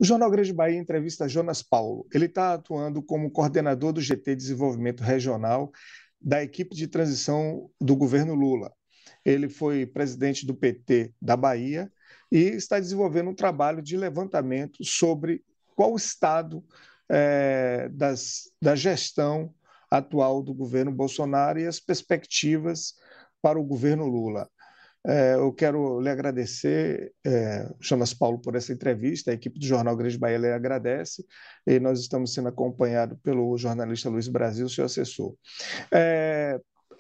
O Jornal Grande Bahia entrevista Jonas Paulo. Ele está atuando como coordenador do GT Desenvolvimento Regional da equipe de transição do governo Lula. Ele foi presidente do PT da Bahia e está desenvolvendo um trabalho de levantamento sobre qual o estado da gestão atual do governo Bolsonaro e as perspectivas para o governo Lula. Eu quero lhe agradecer, Jonas Paulo, por essa entrevista. A equipe do Jornal Grande Bahia lhe agradece e nós estamos sendo acompanhados pelo jornalista Luiz Brasil, seu assessor.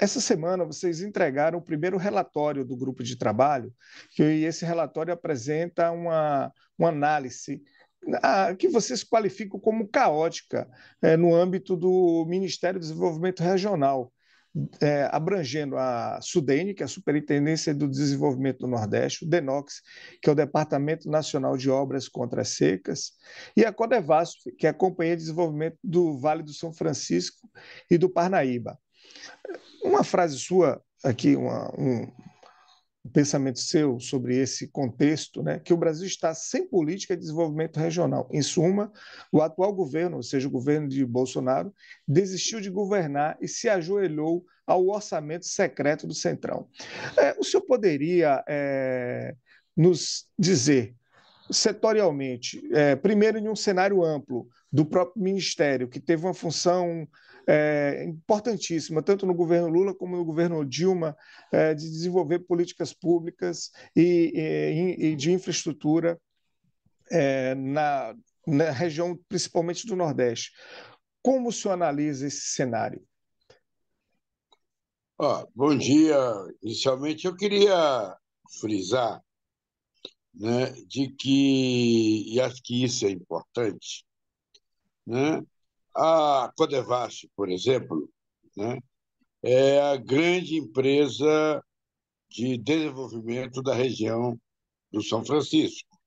Essa semana vocês entregaram o primeiro relatório do grupo de trabalho, e esse relatório apresenta uma análise que vocês qualificam como caótica no âmbito do Ministério do Desenvolvimento Regional, abrangendo a SUDENE, que é a Superintendência do Desenvolvimento do Nordeste, o DENOX, que é o Departamento Nacional de Obras contra as Secas, e a CODEVASF, que é a Companhia de Desenvolvimento do Vale do São Francisco e do Parnaíba. Uma frase sua aqui, um pensamento seu sobre esse contexto, né, que o Brasil está sem política de desenvolvimento regional. Em suma, o atual governo, ou seja, o governo de Bolsonaro, desistiu de governar e se ajoelhou ao orçamento secreto do Centrão. O senhor poderia nos dizer, setorialmente, primeiro em um cenário amplo do próprio Ministério, que teve uma função importantíssima, tanto no governo Lula como no governo Dilma, de desenvolver políticas públicas e de infraestrutura na região, principalmente do Nordeste. Como o senhor analisa esse cenário? Bom dia. Inicialmente, eu queria frisar, né, e acho que isso é importante, né? A Codevasf, por exemplo, né, é a grande empresa de desenvolvimento da região do São Francisco,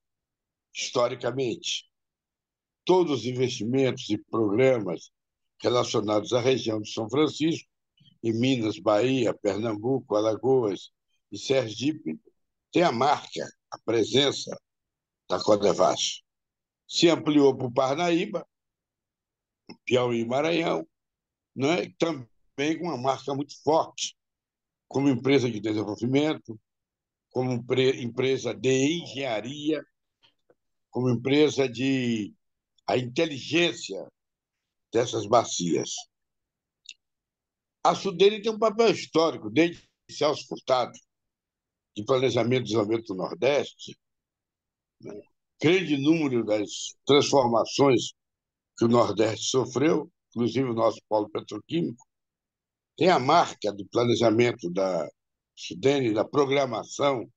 historicamente. Todos os investimentos e programas relacionados à região do São Francisco, em Minas, Bahia, Pernambuco, Alagoas e Sergipe, têm a marca, a presença da Codevasf. Se ampliou para o Parnaíba, Piauí e Maranhão, né? Também com uma marca muito forte, como empresa de desenvolvimento, como empresa de engenharia, como empresa de a inteligência dessas bacias. A SUDENE tem um papel histórico, desde Celso Furtado, de planejamento e desenvolvimento do Nordeste, né? Grande número das transformações que o Nordeste sofreu, inclusive o nosso polo petroquímico, tem a marca do planejamento da SUDENE, da programação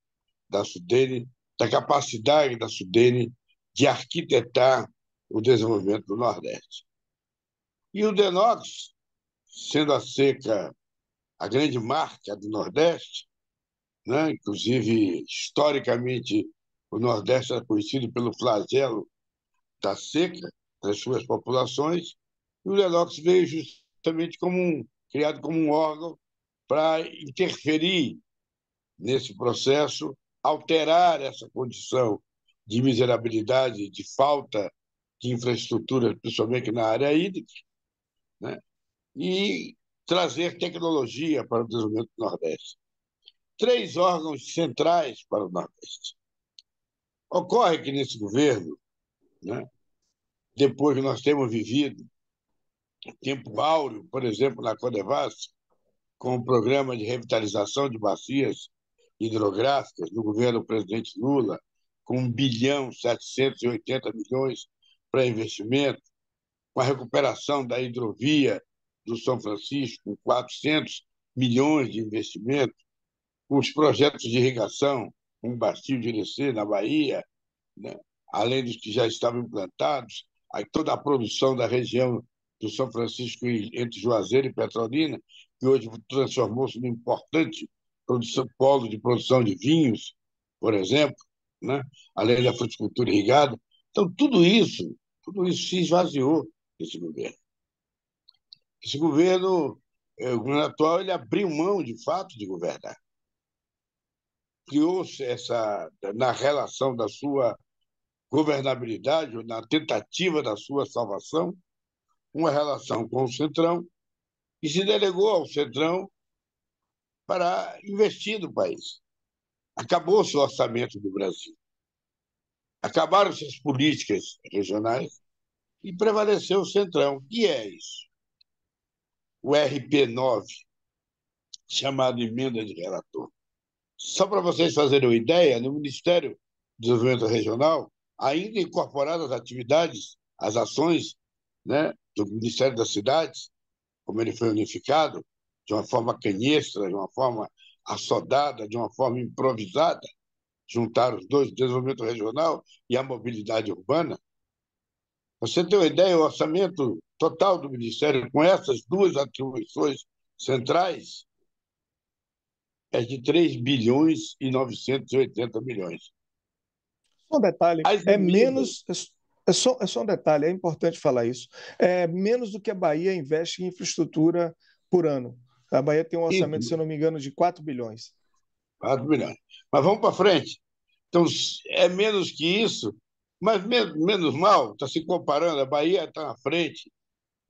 da SUDENE, da capacidade da SUDENE de arquitetar o desenvolvimento do Nordeste. E o DENOX, sendo a seca a grande marca do Nordeste, né? Inclusive, historicamente, o Nordeste era conhecido pelo flagelo da seca das suas populações, e o DENOX veio justamente criado como um órgão para interferir nesse processo, alterar essa condição de miserabilidade, de falta de infraestrutura, principalmente na área hídrica, né? E trazer tecnologia para o desenvolvimento do Nordeste. 3 órgãos centrais para o Nordeste. Ocorre que nesse governo, né, depois que nós temos vivido tempo áureo, por exemplo, na Codevasf, com o programa de revitalização de bacias hidrográficas no governo do presidente Lula, com 1.780 bilhões para investimento, com a recuperação da hidrovia do São Francisco, com 400 milhões de investimento, com os projetos de irrigação, com o Bastil de Irecê, na Bahia, né? Além dos que já estavam implantados, aí toda a produção da região do São Francisco entre Juazeiro e Petrolina, que hoje transformou-se num importante polo de produção de vinhos, por exemplo, né? Além da fruticultura irrigada. Então, tudo isso se esvaziou nesse governo. Esse governo, o governo atual, ele abriu mão, de fato, de governar. Criou-se na relação da sua governabilidade, ou na tentativa da sua salvação, uma relação com o Centrão, e se delegou ao Centrão para investir no país. Acabou-se o orçamento do Brasil. Acabaram-se as políticas regionais e prevaleceu o Centrão. O que é isso? O RP9, chamado Emenda de Relator. Só para vocês fazerem uma ideia, no Ministério do Desenvolvimento Regional, ainda incorporadas as atividades, as ações, né, do Ministério das Cidades, como ele foi unificado, de uma forma canhestra, de uma forma assodada, de uma forma improvisada, juntar os dois, o desenvolvimento regional e a mobilidade urbana. Você tem uma ideia, o orçamento total do Ministério, com essas duas atribuições centrais, é de 3 bilhões e 980 milhões. Só um detalhe, As é emendas, menos, é só um detalhe, é importante falar isso. É menos do que a Bahia investe em infraestrutura por ano. A Bahia tem um orçamento, se eu isso, não me engano, de 4 bilhões. 4 milhões. Mas vamos para frente. Então, é menos que isso, mas menos mal, está se comparando, a Bahia está na frente,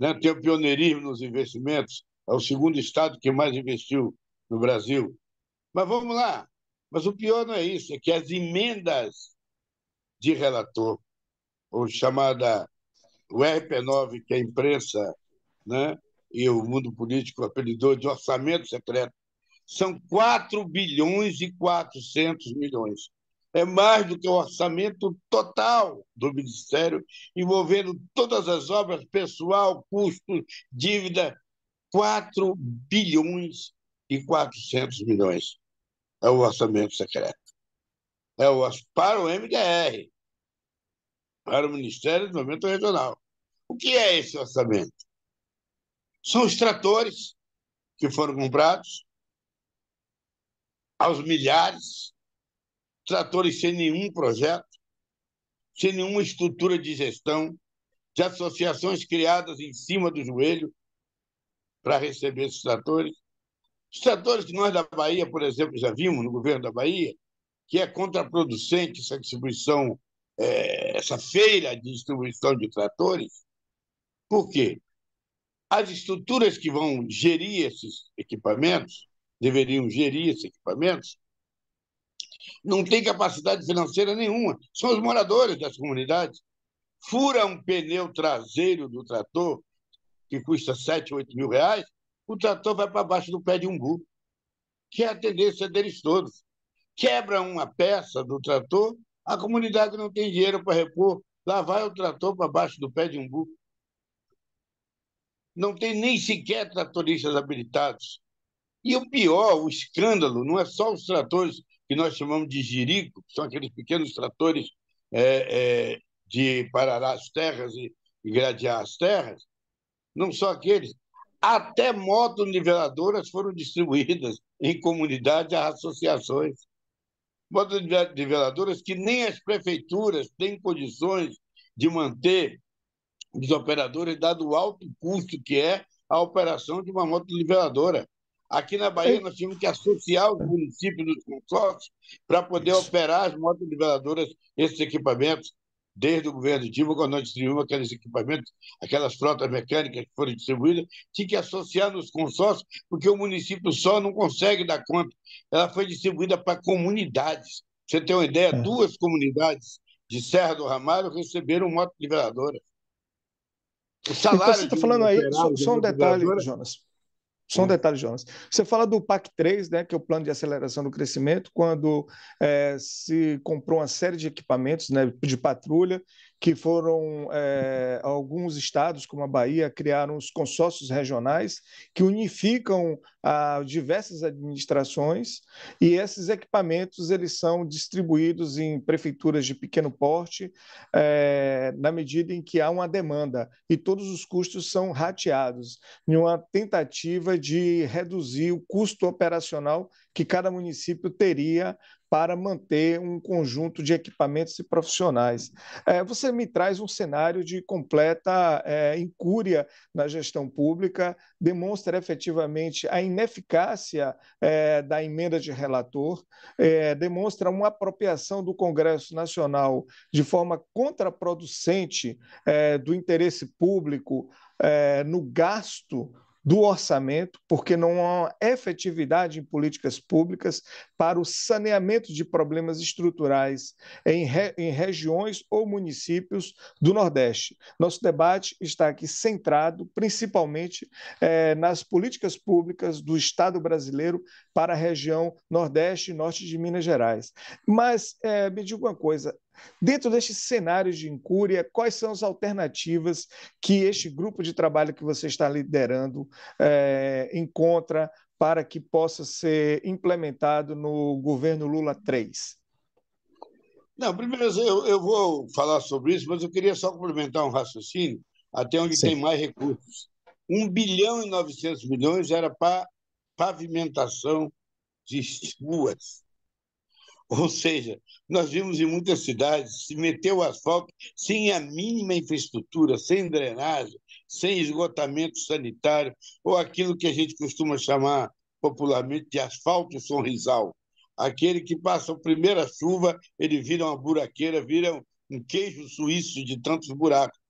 né? Tem o pioneirismo nos investimentos, é o segundo estado que mais investiu no Brasil. Mas vamos lá. Mas o pior não é isso, é que as emendas de relator, ou chamada o RP9, que a imprensa, né, e o mundo político apelidou de orçamento secreto, são 4 bilhões e 400 milhões. É mais do que o orçamento total do Ministério, envolvendo todas as obras, pessoal, custo, dívida, 4 bilhões e 400 milhões. É o orçamento secreto. Para o MDR, para o Ministério do Desenvolvimento Regional. O que é esse orçamento? São os tratores que foram comprados aos milhares, tratores sem nenhum projeto, sem nenhuma estrutura de gestão, de associações criadas em cima do joelho para receber esses tratores. Os tratores que nós da Bahia, por exemplo, já vimos no governo da Bahia, que é contraproducente essa distribuição, essa feira de distribuição de tratores. Por quê? As estruturas que vão gerir esses equipamentos, deveriam gerir esses equipamentos, não têm capacidade financeira nenhuma. São os moradores das comunidades. Fura um pneu traseiro do trator, que custa 7, 8 mil reais, o trator vai para baixo do pé de umbu, que é a tendência deles todos. Quebra uma peça do trator, a comunidade não tem dinheiro para repor, lá vai o trator para baixo do pé de umbu. Não tem nem sequer tratoristas habilitados. E o pior, o escândalo, não é só os tratores que nós chamamos de jirico, que são aqueles pequenos tratores de parar as terras e gradear as terras, não só aqueles. Até motoniveladoras foram distribuídas em comunidades a associações. Motoniveladoras que nem as prefeituras têm condições de manter os operadores, dado o alto custo que é a operação de uma motoniveladora. Aqui na Bahia, nós tínhamos que associar os municípios dos consórcios para poder Isso. operar as motoniveladoras, esses equipamentos, desde o governo Dilma, quando nós distribuímos aqueles equipamentos, aquelas frotas mecânicas que foram distribuídas, tinha que associar nos consórcios, porque o município só não consegue dar conta. Ela foi distribuída para comunidades. Você tem uma ideia? É. 2 comunidades de Serra do Ramalho receberam motoniveladoras. O Então, você salário está de um falando aí, só, operário de só um detalhe, motorizadora, Jonas. Só um né? detalhe, Jonas. Você fala do PAC 3, né, que é o Plano de Aceleração do Crescimento, quando se comprou uma série de equipamentos, né, de patrulha, que foram alguns estados, como a Bahia, criaram os consórcios regionais que unificam diversas administrações, e esses equipamentos eles são distribuídos em prefeituras de pequeno porte, na medida em que há uma demanda, e todos os custos são rateados em uma tentativa de reduzir o custo operacional que cada município teria para manter um conjunto de equipamentos e profissionais. Você me traz um cenário de completa incúria na gestão pública, demonstra efetivamente a ineficácia da emenda de relator, demonstra uma apropriação do Congresso Nacional de forma contraproducente do interesse público no gasto do orçamento, porque não há efetividade em políticas públicas para o saneamento de problemas estruturais em regiões ou municípios do Nordeste. Nosso debate está aqui centrado principalmente nas políticas públicas do Estado brasileiro para a região Nordeste e Norte de Minas Gerais. Mas me diga uma coisa, dentro destes cenários de incúria, quais são as alternativas que este grupo de trabalho que você está liderando encontra para que possa ser implementado no governo Lula 3? Não, primeiro eu vou falar sobre isso, mas eu queria só complementar um raciocínio até onde tem Sim. mais recursos. 1,9 bilhão era para pavimentação de ruas. Ou seja, nós vimos em muitas cidades se meter o asfalto sem a mínima infraestrutura, sem drenagem, sem esgotamento sanitário, ou aquilo que a gente costuma chamar popularmente de asfalto sorrisal. Aquele que passa a primeira chuva, ele vira uma buraqueira, vira um queijo suíço de tantos buracos.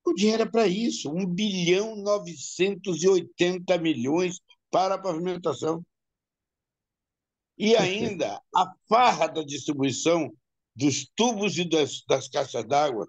O dinheiro é para isso, 1,980 bilhões para a pavimentação. E Perfeito. ainda a farra da distribuição dos tubos e das caixas d'água.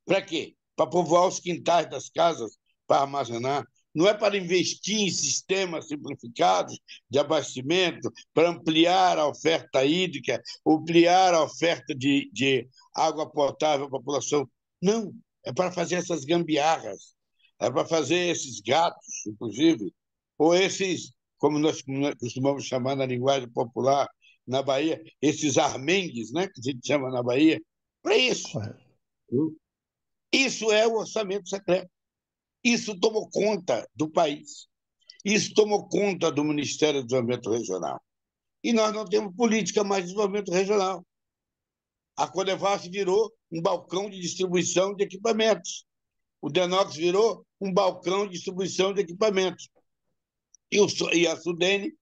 Para quê? Para povoar os quintais das casas, para armazenar. Não é para investir em sistemas simplificados de abastecimento, para ampliar a oferta hídrica, ampliar a oferta de água potável à população. Não, é para fazer essas gambiarras, é para fazer esses gatos, inclusive, ou esses, como nós costumamos chamar na linguagem popular na Bahia, esses armengues, né, que a gente chama na Bahia, para isso. Correto. Isso é o orçamento secreto. Isso tomou conta do país. Isso tomou conta do Ministério do Desenvolvimento Regional. E nós não temos política mais de desenvolvimento regional. A Codevasf virou um balcão de distribuição de equipamentos. O Denox virou um balcão de distribuição de equipamentos. E a Sudene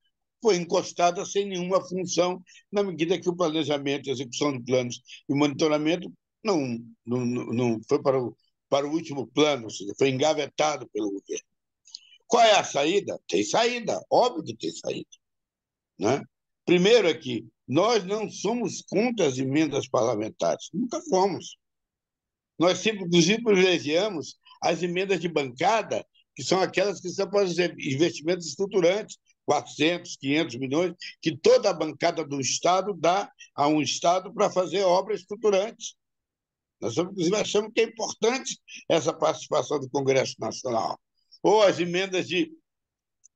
foi encostada sem nenhuma função, na medida que o planejamento, a execução de planos e monitoramento não foi para o último plano, ou seja, foi engavetado pelo governo. Qual é a saída? Tem saída, óbvio que tem saída. Né? Primeiro é que nós não somos contra as emendas parlamentares, nunca fomos. Nós sempre, inclusive, privilegiamos as emendas de bancada, que são aquelas que são para investimentos estruturantes, 400, 500 milhões, que toda a bancada do Estado dá a um Estado para fazer obras estruturantes. Nós, inclusive, achamos que é importante essa participação do Congresso Nacional. Ou as emendas de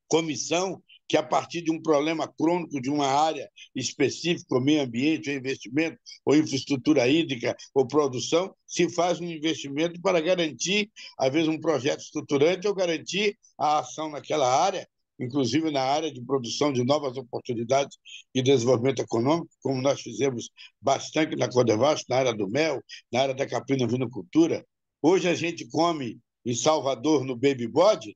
comissão, que a partir de um problema crônico de uma área específica, ou meio ambiente, ou investimento, ou infraestrutura hídrica, ou produção, se faz um investimento para garantir, às vezes, um projeto estruturante ou garantir a ação naquela área, inclusive na área de produção de novas oportunidades de desenvolvimento econômico, como nós fizemos bastante na Codevasf, na área do mel, na área da caprino-vinocultura. Hoje a gente come em Salvador, no Baby Bode,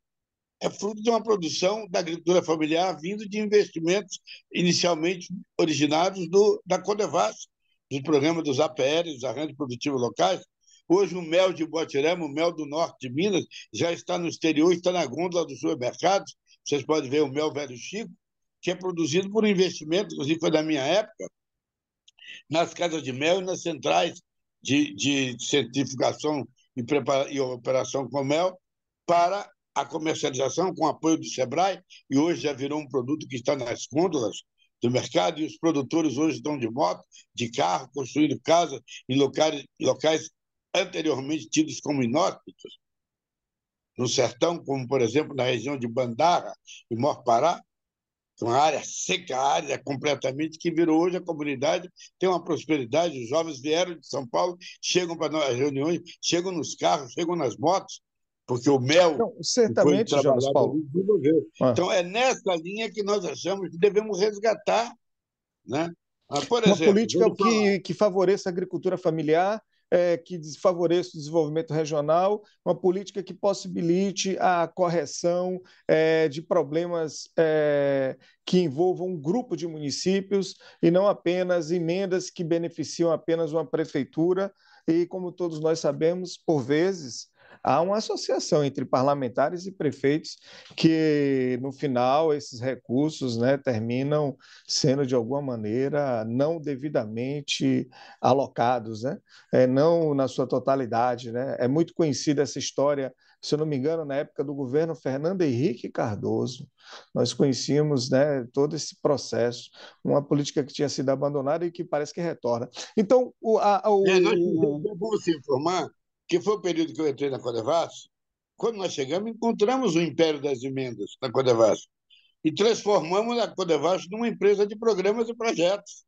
é fruto de uma produção da agricultura familiar vindo de investimentos inicialmente originados da Codevasf, dos programas dos APLs, dos arranjos produtivos locais. Hoje o mel de Botirama, o mel do norte de Minas, já está no exterior, está na gôndola dos supermercados. Vocês podem ver o mel Velho Chico, que é produzido por um investimento, inclusive foi da minha época, nas casas de mel e nas centrais de certificação e operação com mel, para a comercialização com apoio do Sebrae, e hoje já virou um produto que está nas gôndolas do mercado, e os produtores hoje estão de moto, de carro, construindo casas em locais anteriormente tidos como inóspitos, no sertão, como, por exemplo, na região de Bandarra e Mor-Pará, uma área seca, área completamente, que virou hoje a comunidade, tem uma prosperidade, os jovens vieram de São Paulo, chegam para as reuniões, chegam nos carros, chegam nas motos, porque o mel Então, que foi certamente, Jonas trabalhado Paulo. ali desenvolveu. Ah, Então, é nessa linha que nós achamos que devemos resgatar né? Por Uma exemplo, política vou falar. que favoreça a agricultura familiar, que favoreça o desenvolvimento regional, uma política que possibilite a correção de problemas que envolvam um grupo de municípios e não apenas emendas que beneficiam apenas uma prefeitura. E, como todos nós sabemos, por vezes, há uma associação entre parlamentares e prefeitos que, no final, esses recursos, né, terminam sendo, de alguma maneira, não devidamente alocados, né? Não na sua totalidade. Né? É muito conhecida essa história, se eu não me engano, na época do governo Fernando Henrique Cardoso. Nós conhecíamos, né, todo esse processo, uma política que tinha sido abandonada e que parece que retorna. Então, Nós fizemos, é bom você informar que foi o período que eu entrei na Codevasf. Quando nós chegamos, encontramos o Império das Emendas na Codevasf e transformamos a Codevasf numa empresa de programas e projetos.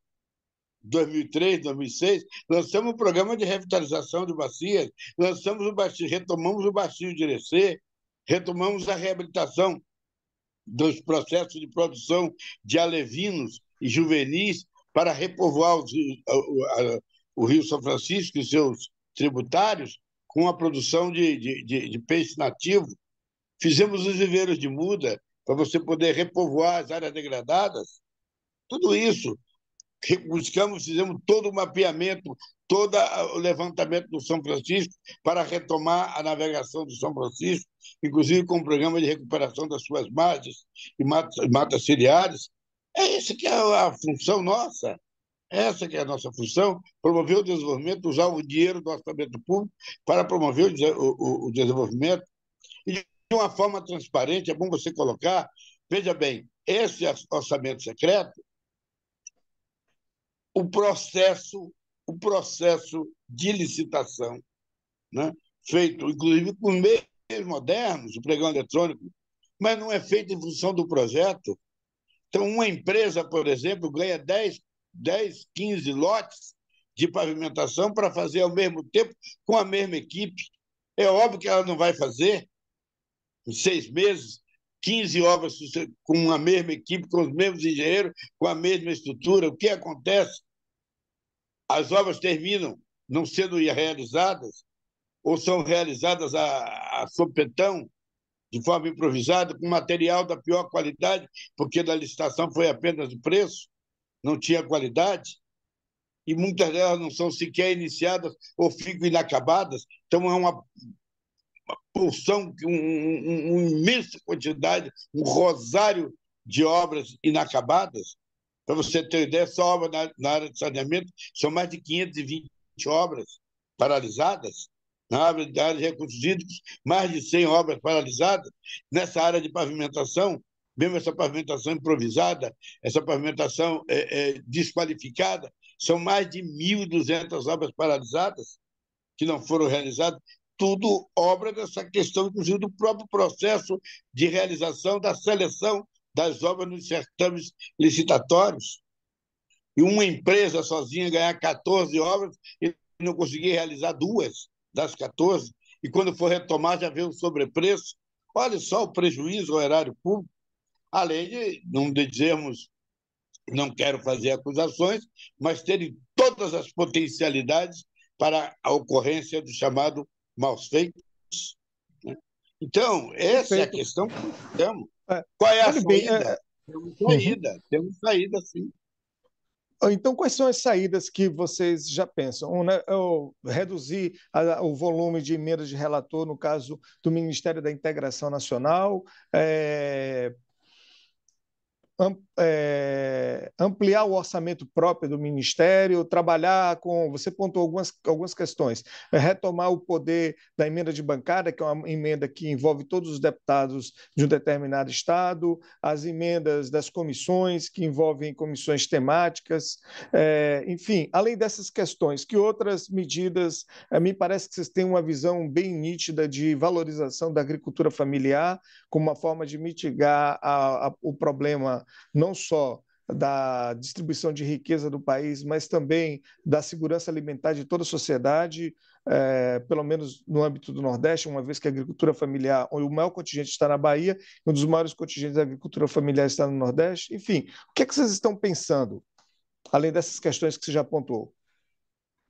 2003, 2006, lançamos o programa de revitalização de bacias, lançamos o bacio, retomamos o bacio de Irecê, retomamos a reabilitação dos processos de produção de alevinos e juvenis para repovoar o Rio São Francisco e seus tributários com a produção de peixe nativo. Fizemos os viveiros de muda para você poder repovoar as áreas degradadas. Tudo isso buscamos, fizemos todo o mapeamento, todo o levantamento do São Francisco para retomar a navegação do São Francisco, inclusive com o programa de recuperação das suas margens e matas ciliares. É essa que é a função nossa. Essa que é a nossa função, promover o desenvolvimento, usar o dinheiro do orçamento público para promover o desenvolvimento e de uma forma transparente. É bom você colocar, veja bem, esse orçamento secreto, o processo, o processo de licitação, né? Feito, inclusive, com meios modernos, o pregão eletrônico, mas não é feito em função do projeto. Então, uma empresa, por exemplo, ganha 10, 15 lotes de pavimentação para fazer ao mesmo tempo com a mesma equipe. É óbvio que ela não vai fazer em 6 meses 15 obras com a mesma equipe, com os mesmos engenheiros, com a mesma estrutura. O que acontece? As obras terminam não sendo realizadas ou são realizadas a sopetão, de forma improvisada, com material da pior qualidade, porque da licitação foi apenas o preço, não tinha qualidade, e muitas delas não são sequer iniciadas ou ficam inacabadas. Então, é uma porção, uma imensa quantidade, um rosário de obras inacabadas. Para você ter ideia, só obra na área de saneamento são mais de 520 obras paralisadas. Na área de recursos hídricos, mais de 100 obras paralisadas. Nessa área de pavimentação, mesmo essa pavimentação improvisada, essa pavimentação desqualificada, são mais de 1.200 obras paralisadas que não foram realizadas. Tudo obra dessa questão, inclusive, do próprio processo de realização da seleção das obras nos certames licitatórios. E uma empresa sozinha ganhar 14 obras e não conseguir realizar 2 das 14, e quando for retomar já veio o sobrepreço. Olha só o prejuízo ao erário público, além de não dizermos, não quero fazer acusações, mas terem todas as potencialidades para a ocorrência do chamado maus feitos. Né? Então, essa é a Perfeito. questão que nós temos. Qual é a Olha bem, saída? Temos saída, sim. Então, quais são as saídas que vocês já pensam? Né? Reduzir o volume de emendas de relator, no caso do Ministério da Integração Nacional, ampliar o orçamento próprio do Ministério, trabalhar com. Você pontuou algumas questões. Retomar o poder da emenda de bancada, que é uma emenda que envolve todos os deputados de um determinado Estado, as emendas das comissões, que envolvem comissões temáticas, enfim, além dessas questões, que outras medidas. Me parece que vocês têm uma visão bem nítida de valorização da agricultura familiar, como uma forma de mitigar o problema não só da distribuição de riqueza do país, mas também da segurança alimentar de toda a sociedade, pelo menos no âmbito do Nordeste, uma vez que a agricultura familiar, o maior contingente está na Bahia, um dos maiores contingentes da agricultura familiar está no Nordeste. Enfim, o que é que vocês estão pensando? além dessas questões que você já apontou?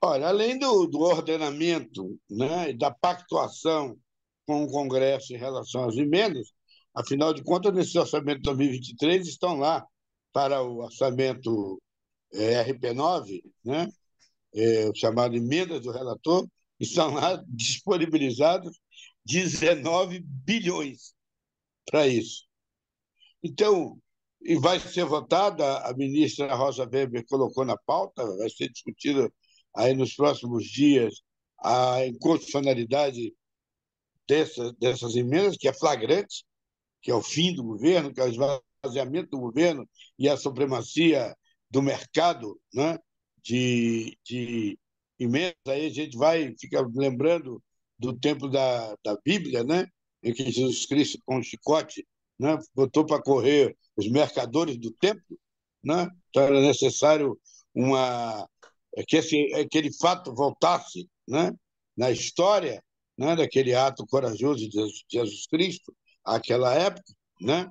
Olha, além do ordenamento, né, e da pactuação com o Congresso em relação às emendas, afinal de contas, nesse orçamento de 2023 estão lá para o orçamento RP9, né, o chamado emendas do relator, estão lá disponibilizados 19 bilhões para isso. Então, e vai ser votada, a ministra Rosa Weber colocou na pauta, vai ser discutida aí nos próximos dias a inconstitucionalidade dessas emendas, que é flagrante, que é o fim do governo, que é o esvaziamento do governo e a supremacia do mercado, né, de emendas. Aí a gente fica lembrando do tempo da Bíblia, né, em que Jesus Cristo, com um chicote, né, botou para correr os mercadores do templo, né? Então era necessário que aquele fato voltasse, né, na história, né, daquele ato corajoso de Jesus Cristo, àquela época, né?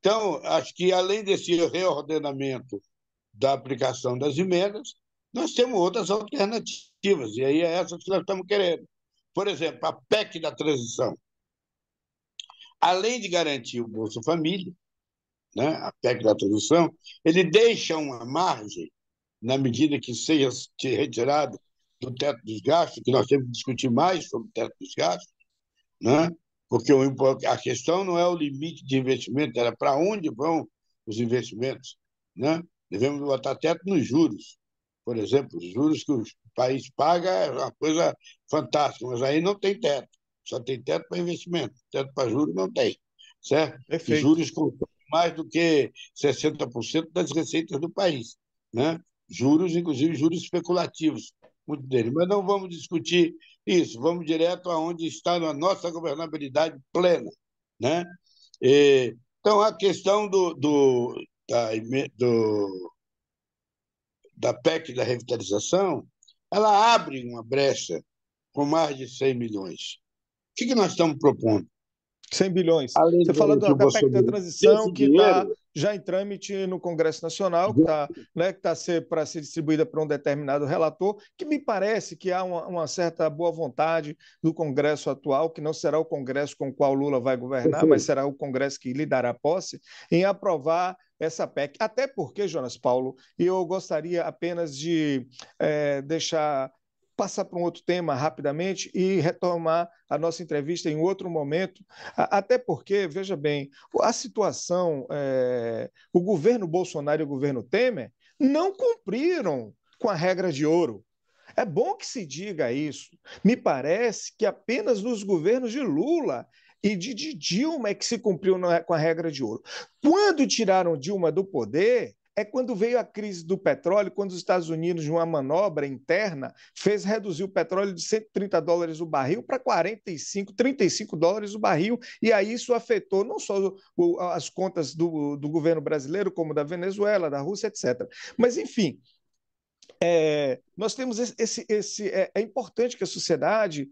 Então, acho que além desse reordenamento da aplicação das emendas, nós temos outras alternativas, e aí é essa que nós estamos querendo. Por exemplo, a PEC da transição. Além de garantir o Bolsa Família, né, a PEC da transição, ele deixa uma margem, na medida que seja retirado do teto dos gastos, que nós temos que discutir mais sobre o teto dos gastos, né? Porque a questão não é o limite de investimento, era para onde vão os investimentos, né? Devemos botar teto nos juros, por exemplo, os juros que o país paga é uma coisa fantástica, mas aí não tem teto, só tem teto para investimento, teto para juros não tem, certo? E Perfeito. juros com mais do que 60% das receitas do país, né? Juros, inclusive juros especulativos, muito deles. Mas não vamos discutir isso, vamos direto aonde está a nossa governabilidade plena, né? Então, a questão da PEC da revitalização, ela abre uma brecha com mais de 100 milhões. O que nós estamos propondo? 100 bilhões. Além Você de fala garantir o da Bolsa PEC da Família, transição, esse que está dinheiro já em trâmite no Congresso Nacional, que está para ser distribuída para um determinado relator, que me parece que há uma certa boa vontade do Congresso atual, que não será o Congresso com o qual Lula vai governar, mas será o Congresso que lhe dará posse, em aprovar essa PEC. Até porque, Jonas Paulo, e eu gostaria apenas de deixar passar para um outro tema rapidamente e retomar a nossa entrevista em outro momento, até porque, veja bem, a situação, o governo Bolsonaro e o governo Temer não cumpriram com a regra de ouro. É bom que se diga isso. Me parece que apenas nos governos de Lula e de Dilma é que se cumpriu com a regra de ouro. Quando tiraram Dilma do poder, é quando veio a crise do petróleo, quando os Estados Unidos, de uma manobra interna, fez reduzir o petróleo de $130 o barril para 45, $35 o barril, e aí isso afetou não só as contas do governo brasileiro, como da Venezuela, da Rússia, etc. Mas, enfim, nós temos é importante que a sociedade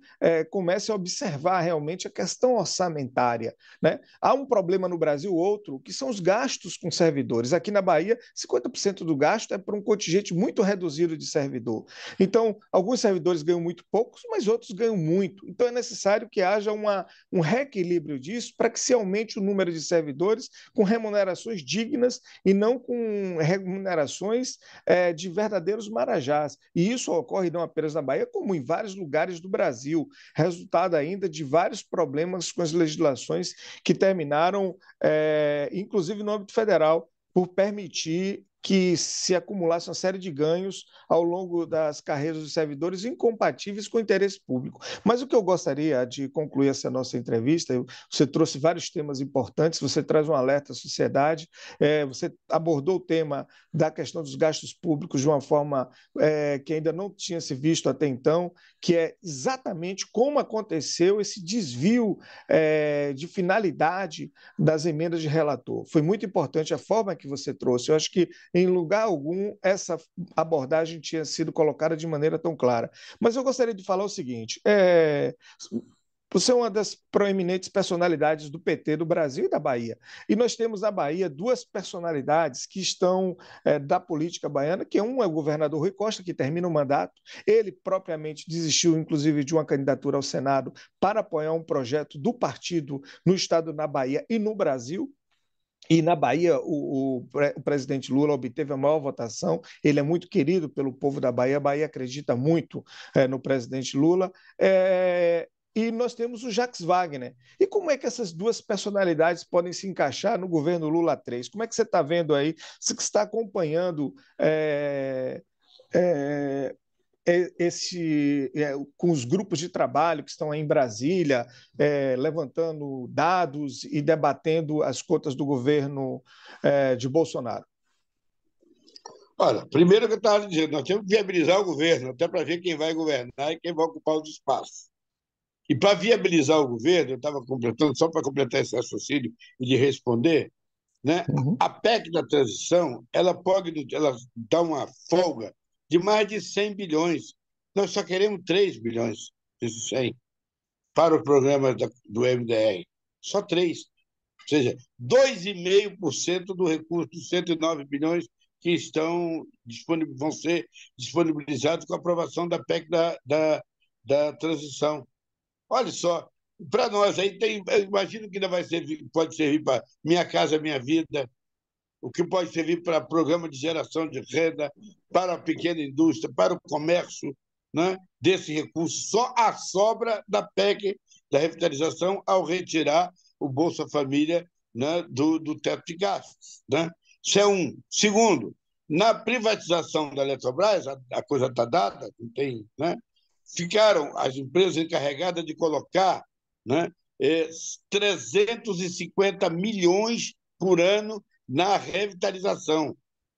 comece a observar realmente a questão orçamentária, né? Há um problema no Brasil, outro, que são os gastos com servidores. Aqui na Bahia, 50% do gasto é para um contingente muito reduzido de servidor. Então, alguns servidores ganham muito poucos, mas outros ganham muito. Então, é necessário que haja um reequilíbrio disso para que se aumente o número de servidores com remunerações dignas e não com remunerações de verdadeiros marajás. E isso ocorre não apenas na Bahia, como em vários lugares do Brasil, resultado ainda de vários problemas com as legislações que terminaram, inclusive no âmbito federal, por permitir que se acumulasse uma série de ganhos ao longo das carreiras dos servidores incompatíveis com o interesse público. Mas o que eu gostaria de concluir essa nossa entrevista, você trouxe vários temas importantes, você traz um alerta à sociedade, você abordou o tema da questão dos gastos públicos de uma forma que ainda não tinha se visto até então, que é exatamente como aconteceu esse desvio de finalidade das emendas de relator. Foi muito importante a forma que você trouxe. Eu acho que, em lugar algum, essa abordagem tinha sido colocada de maneira tão clara. Mas eu gostaria de falar o seguinte: Você é uma das proeminentes personalidades do PT do Brasil e da Bahia. E nós temos na Bahia duas personalidades que estão da política baiana, que um é o governador Rui Costa, que termina o mandato. Ele propriamente desistiu, inclusive, de uma candidatura ao Senado para apoiar um projeto do partido no estado, na Bahia e no Brasil. E na Bahia, o presidente Lula obteve a maior votação. Ele é muito querido pelo povo da Bahia. A Bahia acredita muito no presidente Lula. E nós temos o Jacques Wagner. E como é que essas duas personalidades podem se encaixar no governo Lula 3? Como é que você está vendo aí? Você que está acompanhando é, com os grupos de trabalho que estão aí em Brasília, levantando dados e debatendo as cotas do governo de Bolsonaro? Olha, primeiro que eu estava dizendo, nós temos que viabilizar o governo, até para ver quem vai governar e quem vai ocupar os espaços. E para viabilizar o governo, eu estava completando, só para completar esse raciocínio e de responder, né? Uhum. A PEC da transição, ela dá uma folga de mais de 100 bilhões. Nós só queremos 3 bilhões desses 100 para o programa do MDR. Só 3. Ou seja, 2,5% do recurso dos 109 bilhões que vão ser disponibilizados com a aprovação da PEC da transição. Olha só, para nós aí eu imagino que ainda pode servir para Minha Casa Minha Vida, o que pode servir para programa de geração de renda, para a pequena indústria, para o comércio, né? Desse recurso, só a sobra da PEC da revitalização ao retirar o Bolsa Família, né, do teto de gastos. Né? Isso é um. Segundo, na privatização da Eletrobras, a coisa está dada, não tem, né? Ficaram as empresas encarregadas de colocar, né, 350 milhões por ano na revitalização.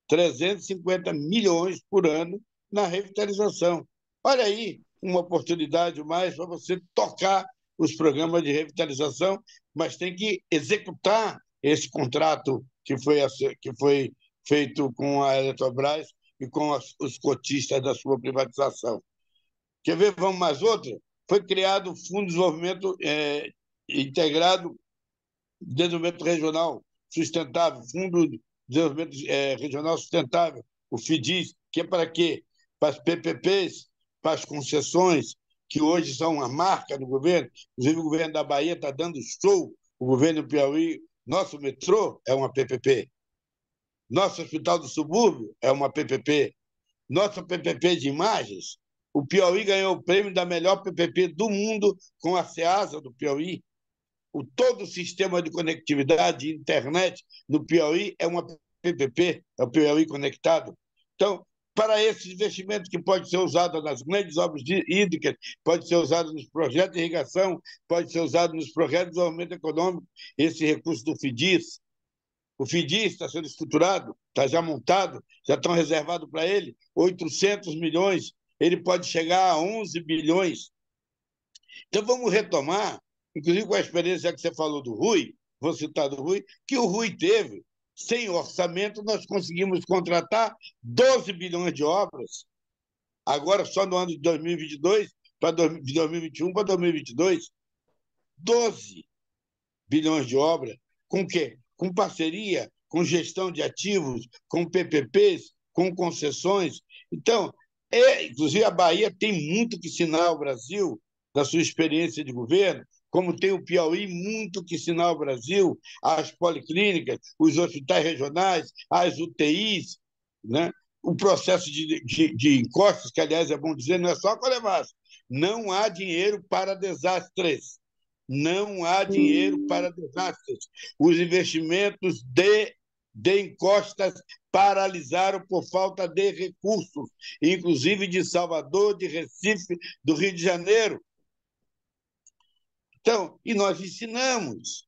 350 milhões por ano na revitalização. Olha aí, uma oportunidade mais para você tocar os programas de revitalização, mas tem que executar esse contrato que foi feito com a Eletrobras e com os cotistas da sua privatização. Quer ver? Vamos mais outra? Foi criado o Fundo de Desenvolvimento Integrado de Desenvolvimento Regional Sustentável, Fundo de Desenvolvimento Regional Sustentável, o FIDIS, que é para quê? Para as PPPs, para as concessões, que hoje são uma marca do governo. Inclusive, o governo da Bahia está dando show, o governo do Piauí. Nosso metrô é uma PPP. Nosso Hospital do Subúrbio é uma PPP. Nossa PPP de imagens, o Piauí ganhou o prêmio da melhor PPP do mundo com a SEASA do Piauí. Todo o sistema de conectividade de internet no Piauí é uma PPP, é o Piauí Conectado. Então, para esse investimento que pode ser usado nas grandes obras hídricas, pode ser usado nos projetos de irrigação, pode ser usado nos projetos de desenvolvimento econômico, esse recurso do FIDIS. O FIDIS está sendo estruturado, está já montado, já estão reservados para ele 800 milhões, ele pode chegar a 11 bilhões. Então, vamos retomar, inclusive com a experiência que você falou do Rui, vou citar do Rui, que o Rui teve, sem orçamento, nós conseguimos contratar 12 bilhões de obras, agora só no ano de 2022, de 2021 para 2022, 12 bilhões de obras, com o quê? Com parceria, com gestão de ativos, com PPPs, com concessões. Então, inclusive a Bahia tem muito que ensinar ao Brasil, da sua experiência de governo, como tem o Piauí muito que ensinar ao Brasil, as policlínicas, os hospitais regionais, as UTIs, né? O processo de encostas, que, aliás, é bom dizer, não é só Colemaço. Não há dinheiro para desastres. Não há dinheiro para desastres. Os investimentos de encostas paralisaram por falta de recursos, inclusive de Salvador, de Recife, do Rio de Janeiro. Então, e nós ensinamos.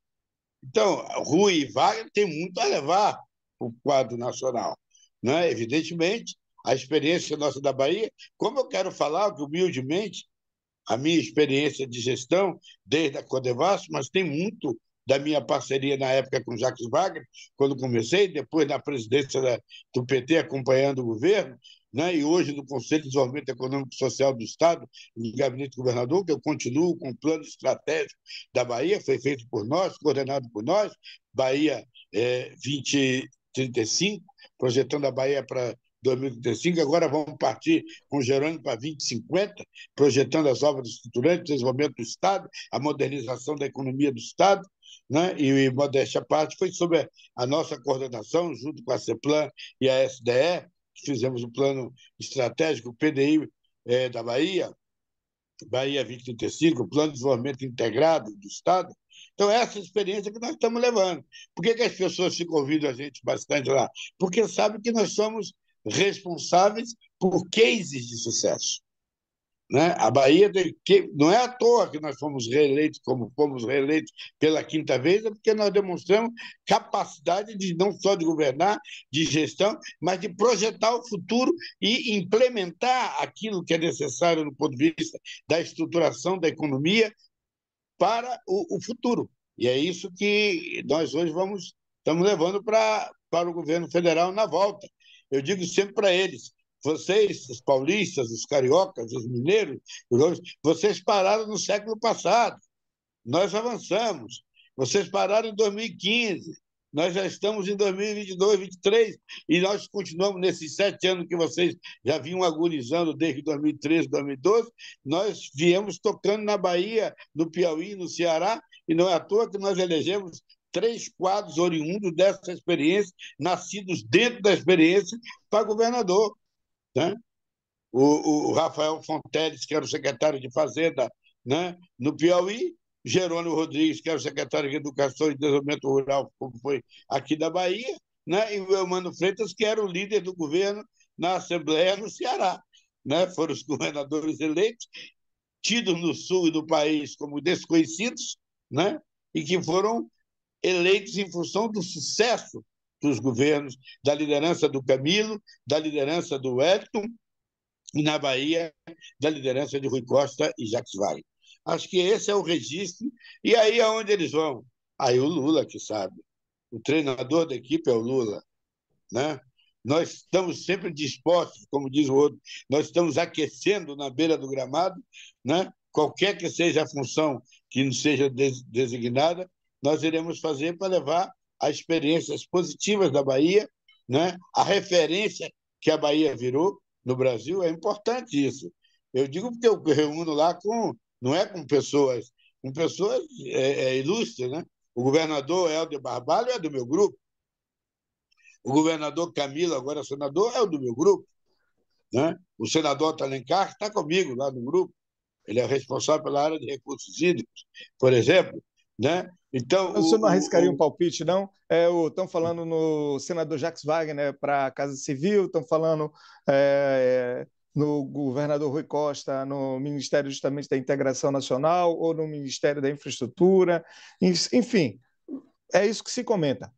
Então, Rui e Wagner têm muito a levar para o quadro nacional. Né? Evidentemente, a experiência nossa da Bahia, como eu quero falar, humildemente, a minha experiência de gestão, desde a Codevasf, mas tem muito da minha parceria na época com Jacques Wagner, quando comecei, depois na presidência do PT, acompanhando o governo, né? E hoje no Conselho de Desenvolvimento Econômico e Social do Estado, no gabinete do governador, que eu continuo com o plano estratégico da Bahia, foi feito por nós, coordenado por nós, Bahia 2035, projetando a Bahia para 2035, agora vamos partir com o Jerônimo para 2050, projetando as obras estruturantes, o desenvolvimento do Estado, a modernização da economia do Estado, né? E, modéstia à parte, foi sob a nossa coordenação, junto com a CEPLAN e a SDE, que fizemos o plano estratégico, o PDI da Bahia, Bahia 2035, o Plano de Desenvolvimento Integrado do Estado. Então, essa experiência que nós estamos levando. Por que as pessoas ficam ouvindo a gente bastante lá? Porque sabem que nós somos responsáveis por cases de sucesso. Né? A Bahia não é à toa que nós fomos reeleitos, como fomos reeleitos pela quinta vez, é porque nós demonstramos capacidade de não só de governar, de gestão, mas de projetar o futuro e implementar aquilo que é necessário no ponto de vista da estruturação da economia para o futuro. E é isso que nós hoje estamos levando para o governo federal na volta. Eu digo sempre para eles: vocês, os paulistas, os cariocas, os mineiros, vocês pararam no século passado, nós avançamos. Vocês pararam em 2015, nós já estamos em 2022, 2023, e nós continuamos nesses 7 anos que vocês já vinham agonizando desde 2013, 2012, nós viemos tocando na Bahia, no Piauí, no Ceará, e não é à toa que nós elegemos 3 quadros oriundos dessa experiência, nascidos dentro da experiência, para governador. Né? O Rafael Fonteles, que era o secretário de Fazenda, né, no Piauí, Jerônimo Rodrigues, que era o secretário de Educação e Desenvolvimento Rural, como foi aqui da Bahia, né, e o Eumano Freitas, que era o líder do governo na Assembleia no Ceará. Né? Foram os governadores eleitos, tidos no sul e no país como desconhecidos, né, e que foram eleitos em função do sucesso dos governos, da liderança do Camilo, da liderança do Wellington, e na Bahia, da liderança de Rui Costa e Jacques Wagner. Acho que esse é o registro. E aí, aonde eles vão? Aí o Lula que sabe. O treinador da equipe é o Lula. Né? Nós estamos sempre dispostos, como diz o outro, nós estamos aquecendo na beira do gramado, né? Qualquer que seja a função que não seja designada, nós iremos fazer para levar as experiências positivas da Bahia, né? A referência que a Bahia virou no Brasil, é importante isso. Eu digo porque eu reúno lá não é com pessoas ilustres, né? O governador Helder Barbalho é do meu grupo, o governador Camilo, agora senador, é o do meu grupo. Né? O senador Alencar está comigo lá no grupo. Ele é responsável pela área de recursos hídricos, por exemplo. Né? Então, o senhor não arriscaria um palpite, não? Estão falando no senador Jacques Wagner para a Casa Civil, estão falando no governador Rui Costa, no Ministério justamente da Integração Nacional ou no Ministério da Infraestrutura. Enfim, é isso que se comenta.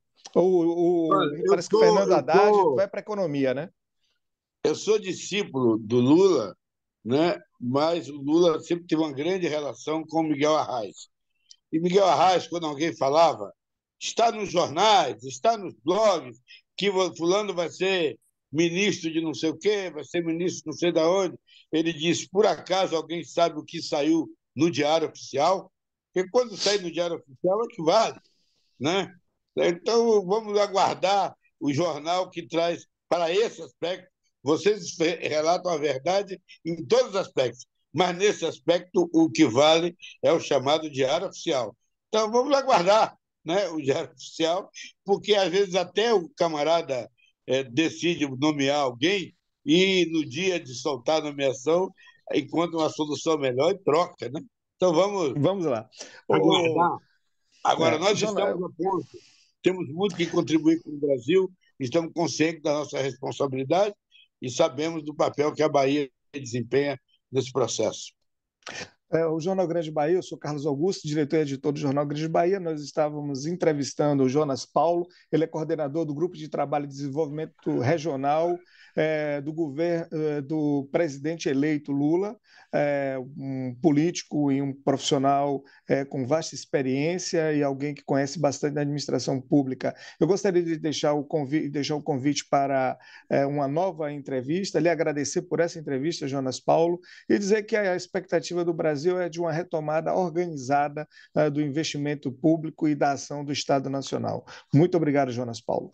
Parece que o Fernando Haddad vai para a economia, né? Eu sou discípulo do Lula, né? Mas o Lula sempre teve uma grande relação com o Miguel Arraes. E Miguel Arraes, quando alguém falava, está nos jornais, está nos blogs, que fulano vai ser ministro de não sei o quê, vai ser ministro de não sei de onde, ele diz, por acaso alguém sabe o que saiu no Diário Oficial? Porque quando sai no Diário Oficial é que vale. Né? Então, vamos aguardar o jornal que traz para esse aspecto. Vocês relatam a verdade em todos os aspectos, mas nesse aspecto o que vale é o chamado Diário Oficial. Então, vamos aguardar, né, o Diário Oficial, porque às vezes até o camarada decide nomear alguém e no dia de soltar a nomeação encontra uma solução melhor e troca. Né? Então, vamos lá. Aguardar. Agora, nós estamos a ponto, temos muito que contribuir com o Brasil, estamos conscientes da nossa responsabilidade e sabemos do papel que a Bahia desempenha nesse processo. O Jornal Grande Bahia, eu sou Carlos Augusto, diretor e editor do Jornal Grande Bahia. Nós estávamos entrevistando o Jonas Paulo, ele é coordenador do Grupo de Trabalho e Desenvolvimento Regional do governo do presidente eleito Lula, um político e um profissional com vasta experiência e alguém que conhece bastante da administração pública. Eu gostaria de deixar o convite para uma nova entrevista, lhe agradecer por essa entrevista, Jonas Paulo, e dizer que a expectativa do Brasil é de uma retomada organizada do investimento público e da ação do Estado Nacional. Muito obrigado, Jonas Paulo.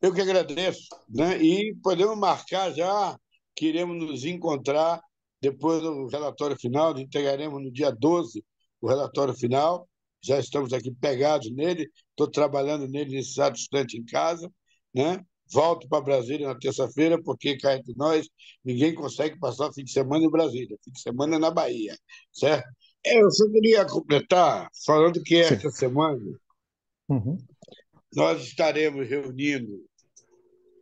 Eu que agradeço, né? E podemos marcar já, que iremos nos encontrar depois do relatório final, entregaremos no dia 12 o relatório final, já estamos aqui pegados nele, estou trabalhando nele nesse exato instante em casa, né? Volto para Brasília na terça-feira, porque cá entre nós, ninguém consegue passar o fim de semana em Brasília, fim de semana na Bahia, certo? Eu só queria completar falando que Sim. esta semana nós estaremos reunindo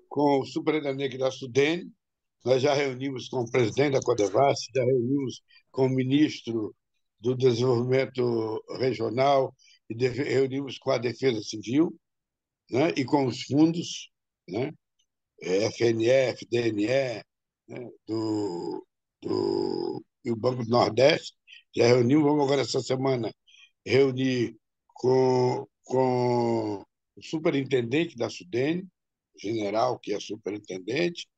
com o superintendente da SUDENE, nós já reunimos com o presidente da Codevasf, já reunimos com o ministro do Desenvolvimento Regional e reunimos com a Defesa Civil, né, e com os fundos, né, FNE, FDNE, né, e o Banco do Nordeste. Já reunimos, vamos agora essa semana reunir com o superintendente da SUDENE, general, que é superintendente.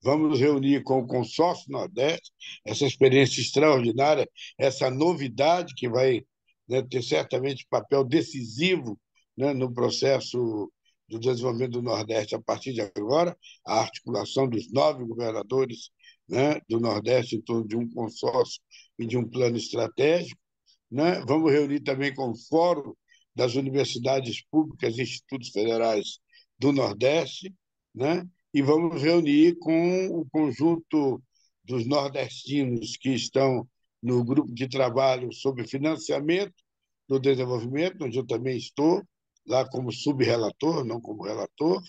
Vamos nos reunir com o Consórcio Nordeste, essa experiência extraordinária, essa novidade que vai, né, ter certamente papel decisivo, né, no processo do desenvolvimento do Nordeste a partir de agora, a articulação dos 9 governadores, né, do Nordeste em torno de um consórcio e de um plano estratégico, né? Vamos reunir também com o Fórum das Universidades Públicas e Institutos Federais do Nordeste, né? E vamos reunir com o conjunto dos nordestinos que estão no grupo de trabalho sobre financiamento do desenvolvimento, onde eu também estou, lá como subrelator, não como relator,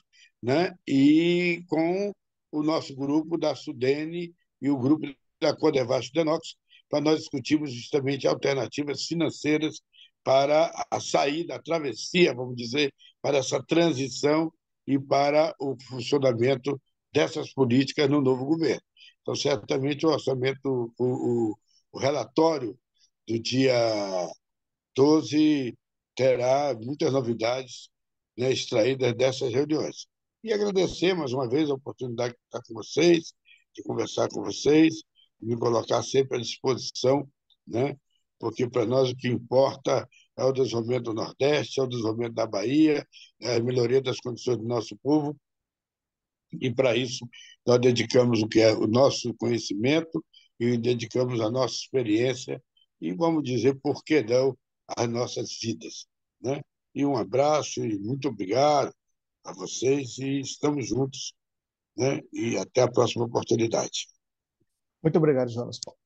né? E com o nosso grupo da SUDENE e o grupo da Codevasf Denox, para nós discutirmos justamente alternativas financeiras para a saída, a travessia, vamos dizer, para essa transição e para o funcionamento dessas políticas no novo governo. Então, certamente, o orçamento, o relatório do dia 12 terá muitas novidades, né, extraídas dessas reuniões. E agradecer mais uma vez a oportunidade de estar com vocês, de conversar com vocês, de me colocar sempre à disposição, né? Porque para nós o que importa é o desenvolvimento do Nordeste, é o desenvolvimento da Bahia, é a melhoria das condições do nosso povo, e para isso nós dedicamos o que é o nosso conhecimento e dedicamos a nossa experiência e, vamos dizer, por que não, as nossas vidas, né? E um abraço e muito obrigado a vocês e estamos juntos, né? E até a próxima oportunidade. Muito obrigado, Jonas Paulo.